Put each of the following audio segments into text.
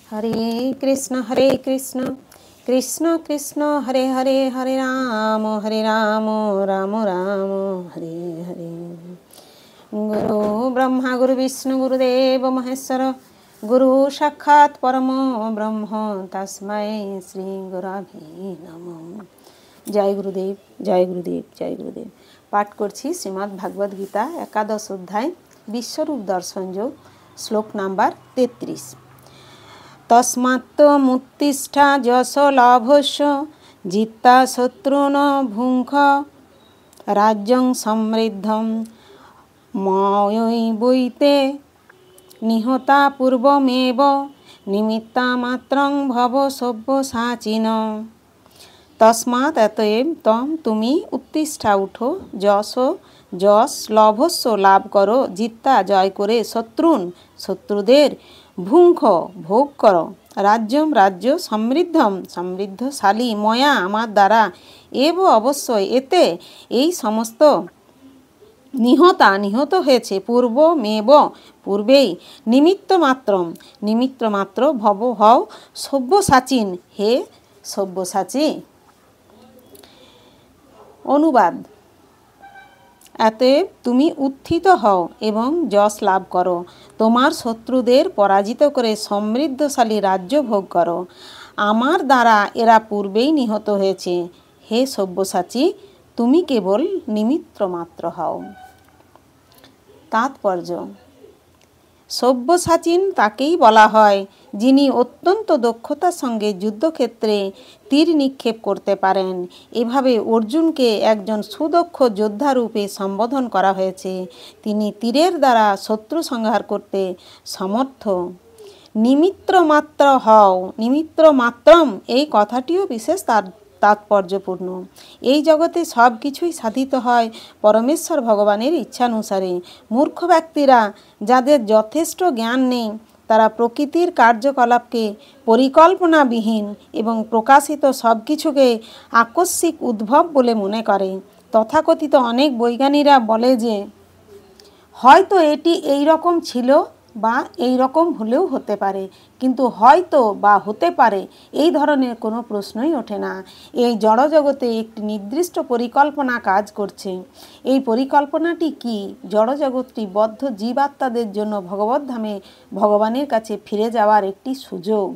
हरे कृष्ण कृष्ण कृष्ण हरे हरे, हरे राम राम राम हरे हरे। गुरु ब्रह्मा गुरु विष्णु गुरुदेव महेश्वर, गुरु साक्षात् परम ब्रह्म तस्मै श्री गुरवे नमः। जय गुरुदेव जय गुरुदेव जय गुरुदेव। पाठ करछि श्रीमद् भागवत गीता एकादश अध्याय विश्वरूप दर्शन योग, श्लोक नम्बर 33। तस्मात्त्वमुत्तिष्ठ यशोलाभस्य जित्वा शत्रून् भुङ्क्ष राज्यं समृद्धं मयैवैते निहता पूर्वमेव निमित्तमात्रं भव सव्यसाचिन। तस्मात् अतएव तम तुमी उत्तिष्ठा उठो, যশ লভস্য লাভ করো, জিত্তা জয় করে, শত্রুদের ভুঙ্খ ভোগ করো, রাজ্যম রাজ্য, সমৃদ্ধম সমৃদ্ধশালী, ময়া আমার দ্বারা, এব অবশ্যই এতে এই সমস্ত, নিহত হয়েছে, পূর্বমেব পূর্বেই, নিমিত্ত মাত্র ভব হও সব্যসাচিন হে সব্যসাচী। অনুবাদ। অতএব তুমি উত্থিত হও এবং যশ লাভ করো, তোমার শত্রুদের পরাজিত করে সমৃদ্ধশালী রাজ্য ভোগ করো। আমার দ্বারা এরা পূর্বেই নিহত হয়েছে, হে সব্যসাচী, তুমি কেবল নিমিত্ত মাত্র হও। তাৎপর্য। সব্যসাচিন তাকেই বলা হয় যিনি অত্যন্ত দক্ষতার সঙ্গে যুদ্ধক্ষেত্রে তীর নিক্ষেপ করতে পারেন। এভাবে অর্জুনকে একজন সুদক্ষ যোদ্ধারূপে সম্বোধন করা হয়েছে। তিনি তীরের দ্বারা শত্রু সংহার করতে সমর্থ। নিমিত্ত মাত্রম এই কথাটিও বিশেষ তাৎপর্যপূর্ণ। এই জগতে সব কিছুই সাধিত হয় পরমেশ্বর ভগবানের ইচ্ছানুসারে। মূর্খ ব্যক্তিরা, যাদের যথেষ্ট জ্ঞান নেই, তারা প্রকৃতির কার্যকলাপকে পরিকল্পনাবিহীন এবং প্রকাশিত সব কিছুকে আকস্মিক উদ্ভব বলে মনে করে। তথাকথিত অনেক বৈজ্ঞানিকরা বলে যে হয়তো এটি এই রকম ছিল বা এই রকম হলেও হতে পারে, কিন্তু হয়তো বা হতে পারে এই ধরনের কোনো প্রশ্নই ওঠে না। এই জড়জগতে একটি নির্দিষ্ট পরিকল্পনা কাজ করছে। এই পরিকল্পনাটি কি? জড়জগৎটি বদ্ধ জীবাত্মাদের জন্য ভগবদ্ধামে ভগবানের কাছে ফিরে যাওয়ার একটি সুযোগ।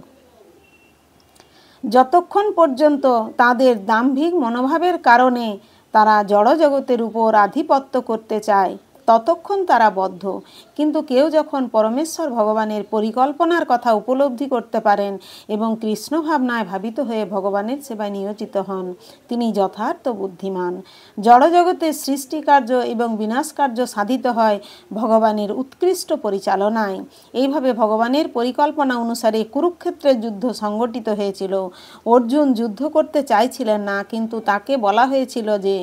যতক্ষণ পর্যন্ত তাদের দাম্ভিক মনোভাবের কারণে তারা জড়জগতের উপর আধিপত্য করতে চায়, ততক্ষণ তারা বদ্ধ। কিন্তু কেউ যখন পরমেশ্বর ভগবানের পরিকল্পনার কথা উপলব্ধি করতে পারেন এবং কৃষ্ণ ভাবনায় ভাবিত হয়ে ভগবানের সেবায় নিয়োজিত হন, তিনি যথার্থ বুদ্ধিমান। জড়জগতের সৃষ্টিকার্য এবং বিনাশকার্য সাধিত হয় ভগবানের উৎকৃষ্ট পরিচালনায়। এইভাবে ভগবানের পরিকল্পনা অনুসারে কুরুক্ষেত্রের যুদ্ধ সংগঠিত হয়েছিল। অর্জুন যুদ্ধ করতে চাইছিলেন না, কিন্তু তাকে বলা হয়েছিল যে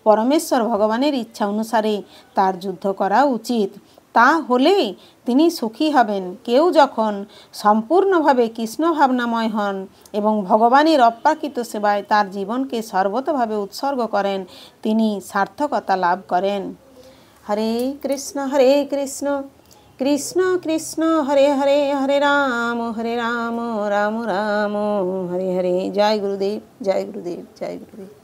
পরমেশ্বর ভগবানের ইচ্ছা অনুসারে তার যুদ্ধ করা উচিত। তা হলেই তিনি সুখী হবেন। কেউ যখন সম্পূর্ণভাবে কৃষ্ণ ভাবনাময় হন এবং ভগবানের অপ্রাকৃত সেবায় তার জীবনকে সর্বতভাবে উৎসর্গ করেন, তিনি সার্থকতা লাভ করেন। হরে কৃষ্ণ কৃষ্ণ কৃষ্ণ হরে হরে, হরে রাম রাম রাম হরে হরে। জয় গুরুদেব জয় গুরুদেব জয় গুরুদেব।